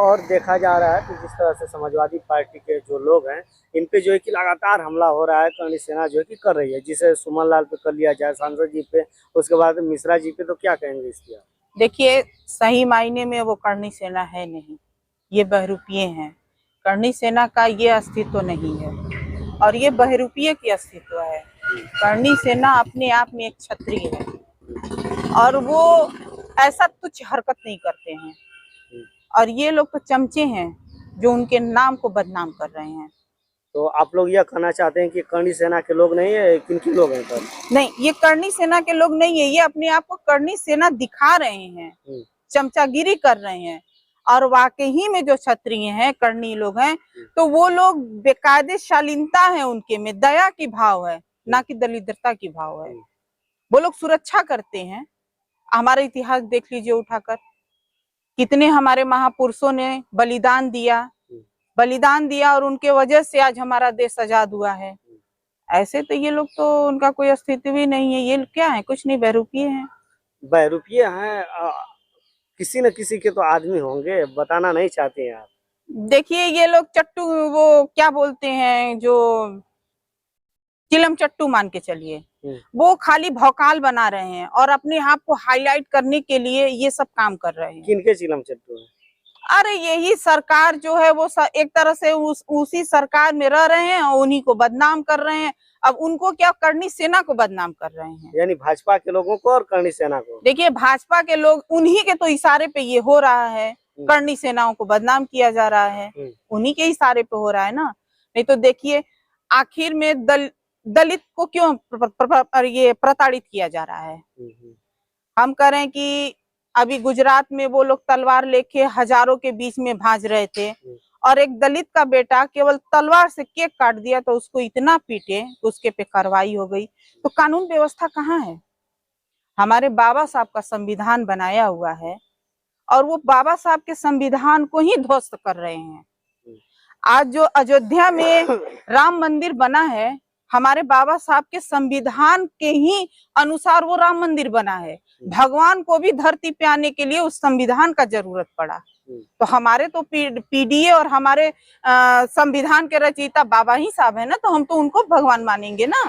और देखा जा रहा है कि जिस तरह से समाजवादी पार्टी के जो लोग हैं इन पे जो है कि लगातार हमला हो रहा है, करनी सेना जो है कि कर रही है, जिसे सुमन लाल पे कर लिया जाए, सांसद जी पे, उसके बाद मिश्रा जी पे, तो क्या कहेंगे इसकी आप? देखिए, सही मायने में वो करनी सेना है नहीं, ये बहरूपिये हैं। करनी सेना का ये अस्तित्व नहीं है और ये बहरूपिये की अस्तित्व है। करनी सेना अपने आप में एक क्षत्रिय है और वो ऐसा तुच्छ हरकत नहीं करते हैं। और ये लोग तो चमचे हैं जो उनके नाम को बदनाम कर रहे हैं। तो आप लोग यह कहना चाहते हैं कि करनी सेना के लोग नहीं है, किनके लोग हैं तब? नहीं, ये करनी सेना के लोग नहीं है, ये अपने आप को करनी सेना दिखा रहे हैं, चमचागिरी कर रहे हैं। और वाकई में जो क्षत्रिय हैं, करनी लोग हैं, तो वो लोग बेकायदे शालीनता है उनके में, दया की भाव है, ना कि दलिद्रता की भाव है। वो लोग सुरक्षा करते हैं। हमारा इतिहास देख लीजिए उठाकर, कितने हमारे महापुरुषों ने बलिदान दिया और उनके वजह से आज हमारा देश आजाद हुआ है। ऐसे तो ये लोग तो उनका कोई अस्तित्व ही नहीं है। ये क्या है? कुछ नहीं, बहरूपिये हैं। बहरूपिये हैं, किसी न किसी के तो आदमी होंगे, बताना नहीं चाहते हैं आप? देखिए, ये लोग चट्टू, वो क्या बोलते हैं, जो चिलम चट्टू मान के चलिए, वो खाली भौकाल बना रहे हैं और अपने आप को हाईलाइट करने के लिए ये सब काम कर रहे हैं। किनके चिलम चट्टू हैं? अरे यही सरकार जो है वो एक तरह से उसी सरकार में रह रहे हैं और उन्हीं को बदनाम कर रहे हैं। अब उनको क्या, करनी सेना को बदनाम कर रहे हैं, यानी भाजपा के लोगों को और करनी सेना को। देखिए, भाजपा के लोग, उन्हीं के तो इशारे पे ये हो रहा है, करनी सेनाओं को बदनाम किया जा रहा है, उन्हीं के इशारे पे हो रहा है ना। नहीं तो देखिए, आखिर में दलित को क्यों ये प्रताड़ित किया जा रहा है? हम कह रहे हैं कि अभी गुजरात में वो लोग तलवार लेके हजारों के बीच में भाज रहे थे और एक दलित का बेटा केवल तलवार से केक काट दिया तो उसको इतना पीटे तो उसके पे कार्रवाई हो गई। तो कानून व्यवस्था कहाँ है? हमारे बाबा साहब का संविधान बनाया हुआ है और वो बाबा साहब के संविधान को ही ध्वस्त कर रहे हैं। आज जो अयोध्या में राम मंदिर बना है, हमारे बाबा साहब के संविधान के ही अनुसार वो राम मंदिर बना है। भगवान को भी धरती पे आने के लिए उस संविधान का जरूरत पड़ा। तो हमारे तो पीडीए और हमारे संविधान के रचयिता बाबा ही साहब है ना, तो हम तो उनको भगवान मानेंगे ना।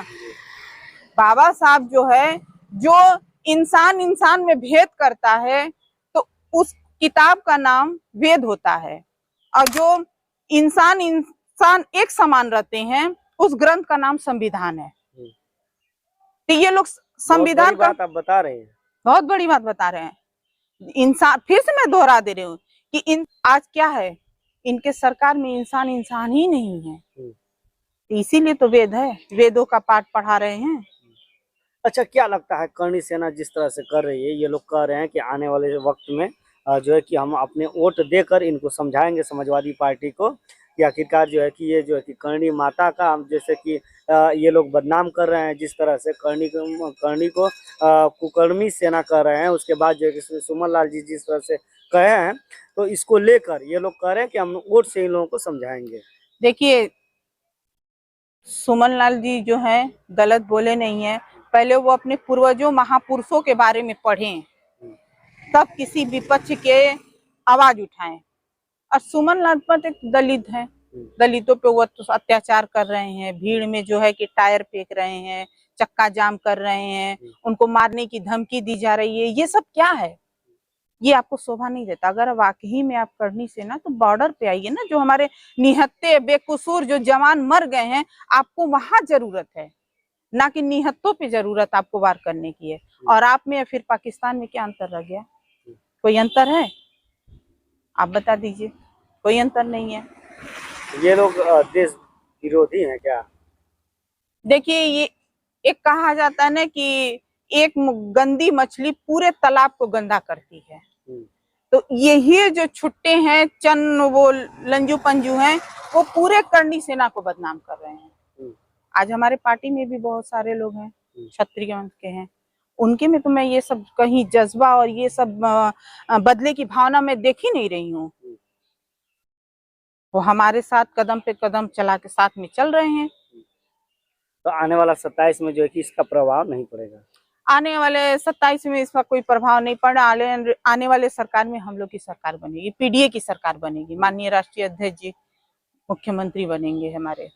बाबा साहब जो है, जो इंसान में भेद करता है, तो उस किताब का नाम वेद होता है और जो इंसान एक समान रहते हैं, उस ग्रंथ का नाम संविधान है। तो ये लोग संविधान का बात आप बता रहे हैं, बहुत बड़ी बात बता रहे हैं। इंसान, फिर से मैं दोहरा दे रही हूँ कि आज क्या है, इनके सरकार में इंसान ही नहीं है। इसीलिए तो वेद है, वेदों का पाठ पढ़ा रहे हैं। अच्छा, क्या लगता है करनी सेना जिस तरह से कर रही है, ये लोग कह रहे हैं कि आने वाले वक्त में जो है कि हम अपने वोट देकर इनको समझाएंगे समाजवादी पार्टी को कि आखिरकार जो है कि ये जो है कि करनी माता का जैसे कि ये लोग बदनाम कर रहे हैं, जिस तरह से करनी को कुकर्मी सेना कर रहे हैं। उसके बाद जो है कि सुमन लाल जी जिस तरह से कहे हैं, तो इसको लेकर ये लोग कह रहे हैं कि हम वोट से इन लोगों को समझाएंगे। देखिए, सुमन लाल जी जो है गलत बोले नहीं है। पहले वो अपने पूर्वजों महापुरुषों के बारे में पढ़ें, तब किसी विपक्ष के आवाज उठाएं। और सुमन लाजपत एक दलित है, दलितों पे वो तो अत्याचार कर रहे हैं, भीड़ में जो है कि टायर फेंक रहे हैं, चक्का जाम कर रहे हैं, उनको मारने की धमकी दी जा रही है। ये सब क्या है? ये आपको शोभा नहीं देता। अगर वाकई में आप करनी से ना, तो बॉर्डर पे आइए ना, जो हमारे निहत्ते बेकसूर जो जवान मर गए हैं, आपको वहां जरूरत है, ना कि निहत्तों पे जरूरत आपको वार करने की है। और आप में फिर पाकिस्तान में क्या अंतर रह गया? कोई अंतर है? आप बता दीजिए, कोई अंतर नहीं है। ये लोग देश विरोधी हैं क्या? देखिए, ये एक कहा जाता है ना कि एक गंदी मछली पूरे तालाब को गंदा करती है। तो यही जो छुट्टे हैं, चंद वो लंजू पंजू हैं, वो पूरे करनी सेना को बदनाम कर रहे हैं। आज हमारे पार्टी में भी बहुत सारे लोग हैं क्षत्रिय वंश के हैं, उनके में तो मैं ये सब कहीं जज्बा और ये सब बदले की भावना में देख ही नहीं रही हूँ। वो हमारे साथ कदम पे कदम चला के साथ में चल रहे हैं। तो आने वाला 27 में जो है कि इसका प्रभाव नहीं पड़ेगा? आने वाले 27 में इसका कोई प्रभाव नहीं पड़ा। आने वाले सरकार में हम लोग की सरकार बनेगी, पीडीए की सरकार बनेगी। माननीय राष्ट्रीय अध्यक्ष जी मुख्यमंत्री बनेंगे हमारे।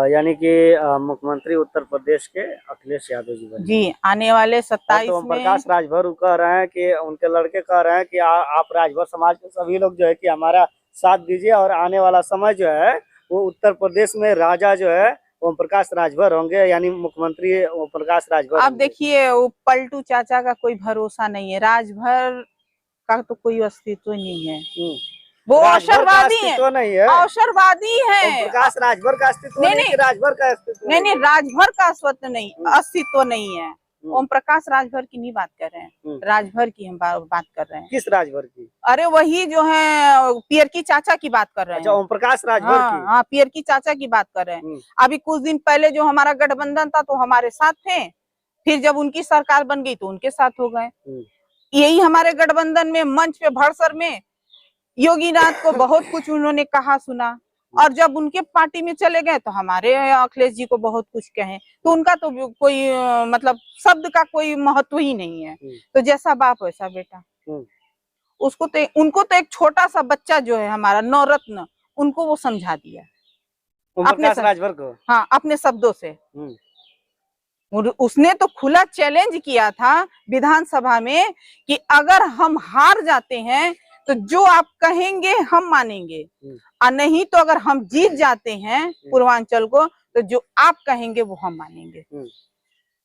यानी कि मुख्यमंत्री उत्तर प्रदेश के अखिलेश यादव जी बने जी। आने वाले 27 तो में प्रकाश राजभर कह रहे हैं कि उनके लड़के कह रहे हैं कि आप राजभर समाज के सभी लोग जो है कि हमारा साथ दीजिए और आने वाला समय जो है वो उत्तर प्रदेश में राजा जो है ओम प्रकाश राजभर होंगे, यानी मुख्यमंत्री ओम प्रकाश राजभर। आप देखिए वो पलटू चाचा का कोई भरोसा नहीं है, राजभर का तो कोई अस्तित्व नहीं है। वो अवसरवादी है, नहीं है, अवसरवादी है। प्रकाश राजभर का अस्तित्व नहीं, राजभर का अस्तित्व नहीं, राजभर का अस्तित्व नहीं है। ओम प्रकाश राजभर की नहीं बात कर रहे हैं, राजभर की हम बात कर रहे हैं। किस राजभर की? अरे वही जो है पियरकी चाचा की बात कर रहे हैं। अच्छा, ओम प्रकाश राजभर की। हाँ, पियरकी चाचा की बात कर रहे हैं। अभी कुछ दिन पहले जो हमारा गठबंधन था तो हमारे साथ थे, फिर जब उनकी सरकार बन गई तो उनके साथ हो गए। यही हमारे गठबंधन में मंच पे भड़सर में योगीनाथ को बहुत कुछ उन्होंने कहा सुना, और जब उनके पार्टी में चले गए तो हमारे अखिलेश जी को बहुत कुछ कहे। तो उनका तो कोई मतलब शब्द का कोई महत्व ही नहीं है। तो जैसा बाप वैसा बेटा। उनको तो एक छोटा सा बच्चा जो है हमारा नवरत्न, उनको वो समझा दिया अपने राजभर को। हाँ, अपने शब्दों से। उसने तो खुला चैलेंज किया था विधानसभा में कि अगर हम हार जाते हैं तो जो आप कहेंगे हम मानेंगे, और नहीं तो अगर हम जीत जाते हैं पूर्वांचल को तो जो आप कहेंगे वो हम मानेंगे।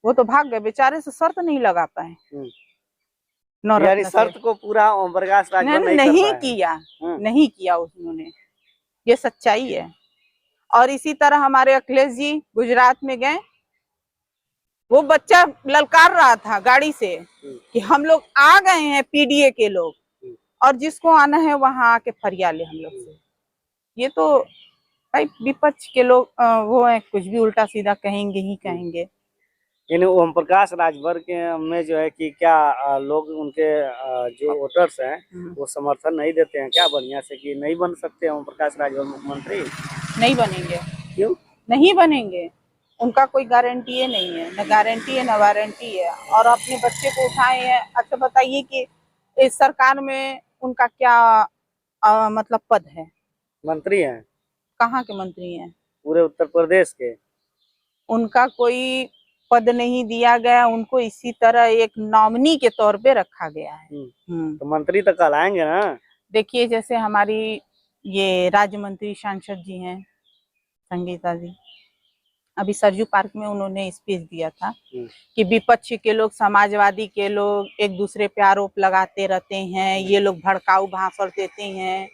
वो तो भाग गए बेचारे, से शर्त नहीं लगा पाए। यानी शर्त को पूरा ओम प्रकाश राजभर नहीं किया उन्होंने, ये सच्चाई है। और इसी तरह हमारे अखिलेश जी गुजरात में गए, वो बच्चा ललकार रहा था गाड़ी से कि हम लोग आ गए हैं पीडीए के लोग, और जिसको आना है वहां आके फरियाद ले हम लोग से। ये तो भाई विपक्ष के लोग वो है, कुछ भी उल्टा सीधा कहेंगे ही कहेंगे। यानी ओम प्रकाश राजभर के में जो है कि क्या लोग उनके जो वोटर्स हैं वो समर्थन नहीं देते हैं क्या बढ़िया से कि नहीं बन सकते ओम प्रकाश राजभर मुख्यमंत्री? नहीं बनेंगे। क्यों नहीं बनेंगे? उनका कोई गारंटी नहीं है, न गारंटी है न वारंटी है, और अपने बच्चे को उठाए हैं। अच्छा बताइए कि इस सरकार में उनका क्या मतलब पद है? मंत्री हैं। कहाँ के मंत्री हैं? पूरे उत्तर प्रदेश के। उनका कोई पद नहीं दिया गया, उनको इसी तरह एक नॉमिनी के तौर पे रखा गया है। तो मंत्री तो कहलाएंगे ना। देखिए जैसे हमारी ये राज्य मंत्री सांसद जी हैं संगीता जी, अभी सरजू पार्क में उन्होंने स्पीच दिया था कि विपक्ष के लोग, समाजवादी के लोग एक दूसरे पे आरोप लगाते रहते हैं, ये लोग भड़काऊ भाषण देते हैं।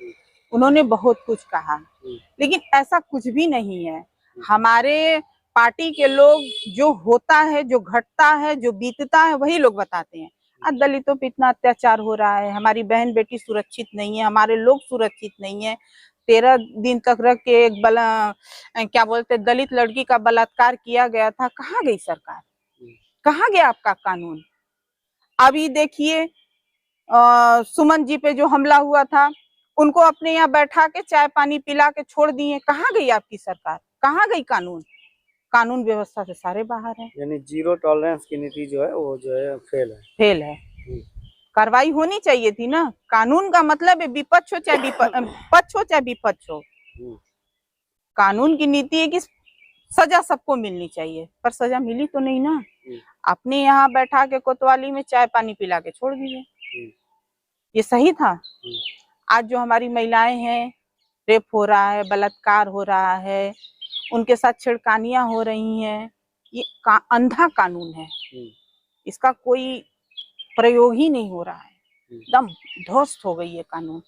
उन्होंने बहुत कुछ कहा, लेकिन ऐसा कुछ भी नहीं है। हमारे पार्टी के लोग जो होता है, जो घटता है, जो बीतता है, वही लोग बताते हैं। आज दलितों पे इतना अत्याचार हो रहा है, हमारी बहन बेटी सुरक्षित नहीं है, हमारे लोग सुरक्षित नहीं है। 13 दिन तक रख के एक क्या बोलते दलित लड़की का बलात्कार किया गया था। कहाँ गई सरकार? कहाँ गया आपका कानून? अभी देखिए सुमन जी पे जो हमला हुआ था, उनको अपने यहाँ बैठा के चाय पानी पिला के छोड़ दिए। कहाँ गई आपकी सरकार? कहाँ गई कानून? कानून व्यवस्था से सारे बाहर है। यानी जीरो टॉलरेंस की नीति जो है वो जो है फेल है। कार्रवाई होनी चाहिए थी ना। कानून का मतलब है विपक्ष हो चाहे पक्ष हो चाहे विपक्ष हो, कानून की नीति है कि सजा सबको मिलनी चाहिए, पर सजा मिली तो नहीं ना। अपने यहाँ बैठा के कोतवाली में चाय पानी पिला के छोड़ दिए, ये सही था? आज जो हमारी महिलाएं हैं, रेप हो रहा है, बलात्कार हो रहा है, उनके साथ छिड़कानियां हो रही हैं, ये अंधा कानून है, इसका कोई प्रयोग ही नहीं हो रहा है। एकदम ध्वस्त हो गई है कानून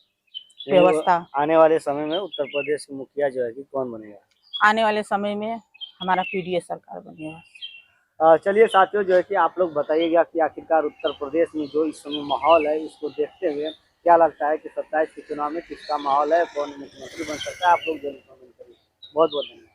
व्यवस्था। आने वाले समय में उत्तर प्रदेश के मुखिया जो है कि कौन बनेगा? आने वाले समय में हमारा पीडीए सरकार बनेगा। चलिए साथियों, जो है कि आप लोग बताइएगा कि आखिरकार उत्तर प्रदेश में जो इस समय माहौल है, इसको देखते हुए क्या लगता है कि 27 के चुनाव में किसका माहौल है, कौन मुख्यमंत्री बन सकता है? आप लोग जरूर कमेंट करिए। बहुत बहुत धन्यवाद।